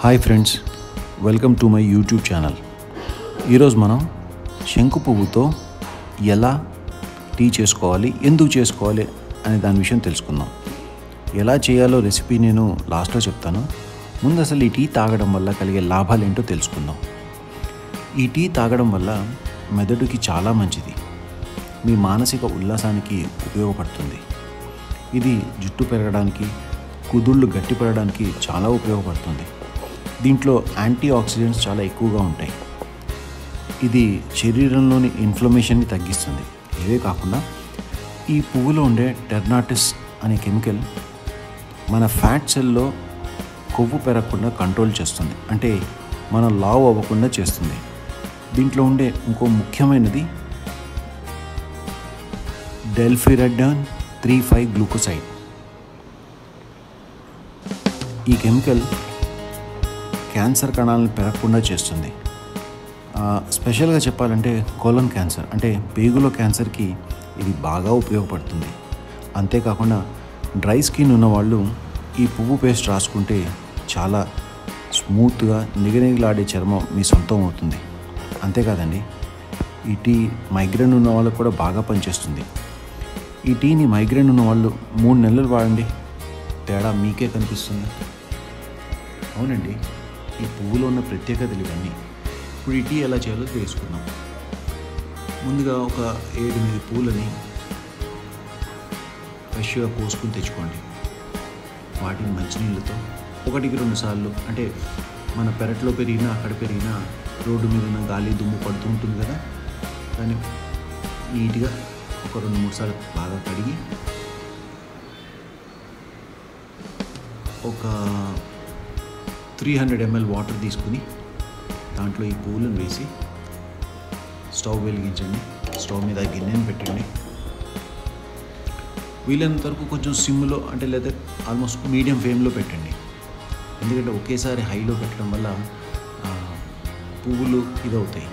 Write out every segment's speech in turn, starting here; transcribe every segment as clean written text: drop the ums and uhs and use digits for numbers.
Hi friends, welcome to my YouTube channel. ఈరోజు మనం శంకు పువ్వుతో ఎలా టీ చేసుకోవాలి, ఎందుకు చేసుకోవాలి అనే దాని విషయం తెలుసుకుందాం. ఎలా చేయాలో రెసిపీ నేను లాస్ట్లో చెప్తాను. ముందు అసలు ఈ టీ తాగడం వల్ల కలిగే లాభాలు ఏంటో తెలుసుకుందాం. ఈ టీ తాగడం వల్ల మెదడుకి చాలా మంచిది. మీ మానసిక ఉల్లాసానికి ఉపయోగపడుతుంది. ఇది జుట్టు పెరగడానికి, కుదుళ్ళు గట్టిపడడానికి చాలా ఉపయోగపడుతుంది. దీంట్లో యాంటీ ఆక్సిడెంట్స్ చాలా ఎక్కువగా ఉంటాయి. ఇది శరీరంలోని ఇన్ఫ్లమేషన్ని తగ్గిస్తుంది. ఇవే కాకుండా ఈ పువ్వులో ఉండే టెర్నాటిస్ అనే కెమికల్ మన ఫ్యాట్ సెల్లో కొవ్వు పెరగకుండా కంట్రోల్ చేస్తుంది. అంటే మనం లావ్ అవ్వకుండా చేస్తుంది. దీంట్లో ఉండే ఇంకో ముఖ్యమైనది డెల్ఫిరెడాన్ 3,5 గ్లూకోసైడ్. ఈ కెమికల్ క్యాన్సర్ కణాలను పెరగకుండా చేస్తుంది. స్పెషల్గా చెప్పాలంటే కోలన్ క్యాన్సర్ అంటే పేగులో క్యాన్సర్కి ఇది బాగా ఉపయోగపడుతుంది. అంతేకాకుండా డ్రై స్కిన్ ఉన్నవాళ్ళు ఈ పువ్వు పేస్ట్ రాసుకుంటే చాలా స్మూత్గా నిగనిగలాడే చర్మం మీ సొంతం అవుతుంది. అంతేకాదండి, ఈ టీ మైగ్రేన్ ఉన్న వాళ్ళకు కూడా బాగా పనిచేస్తుంది. ఈ టీని మైగ్రేన్ ఉన్న వాళ్ళు 3 నెలలు వాడండి, తేడా మీకే కనిపిస్తుంది. అవునండి, ఈ పువ్వులో ఉన్న ప్రత్యేకతలు ఇవన్నీ. ఇప్పుడు ఈ టీ ఎలా చేయాలో తెలుసుకుందాం. ముందుగా ఒక 7-8 పూలని ఫ్రెష్గా కోసుకుని తెచ్చుకోండి. వాటిని మంచినీళ్ళతో 1-2 సార్లు, అంటే మన పెరట్లో పెరిగినా అక్కడ పెరిగినా రోడ్డు మీద ఉన్న గాలి దుమ్ము పడుతూ ఉంటుంది కదా, దాన్ని నీట్గా ఒక 2-3 సార్లు బాగా కడిగి ఒక 300 ml వాటర్ తీసుకుని దాంట్లో ఈ పువ్వులను వేసి స్టవ్ వెలిగించండి. స్టవ్ మీద గిన్నెను పెట్టండి. వీలైనంత వరకు కొంచెం సిమ్లో, అంటే లేదా ఆల్మోస్ట్ మీడియం ఫ్లేమ్లో పెట్టండి. ఎందుకంటే ఒకేసారి హైలో పెట్టడం వల్ల పువ్వులు ఇదవుతాయి.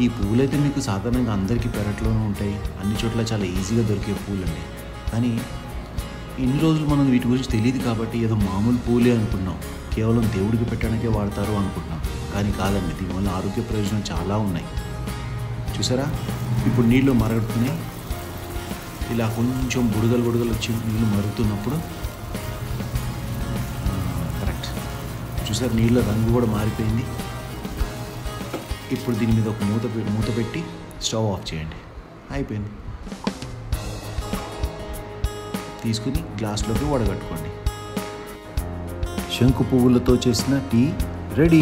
ఈ పువ్వులు అయితే మీకు సాధారణంగా అందరికీ పెరట్లోనే ఉంటాయి. అన్ని చోట్ల చాలా ఈజీగా దొరికే పువ్వులండి. కానీ ఇన్ని రోజులు మనం వీటి గురించి తెలియదు కాబట్టి ఏదో మామూలు పూలే అనుకున్నాం, కేవలం దేవుడికి పెట్టడానికే వాడతారు అనుకుంటున్నాం. కానీ కాదండి, దీనివల్ల ఆరోగ్య ప్రయోజనాలు చాలా ఉన్నాయి. చూసారా, ఇప్పుడు నీళ్ళు మరుగుతున్నాయి. ఇలా కొంచెం బుడగలు వచ్చి నీళ్ళు మరుగుతున్నప్పుడు కరెక్ట్ చూసారా, నీళ్ళ రంగు కూడా మారిపోయింది. ఇప్పుడు దీని మీద ఒక మూత పెట్టి స్టవ్ ఆఫ్ చేయండి. అయిపోయింది. తీసుకుని గ్లాస్లోకి వడగట్టుకోండి. శంకు పువ్వులతో చేసిన టీ రెడీ.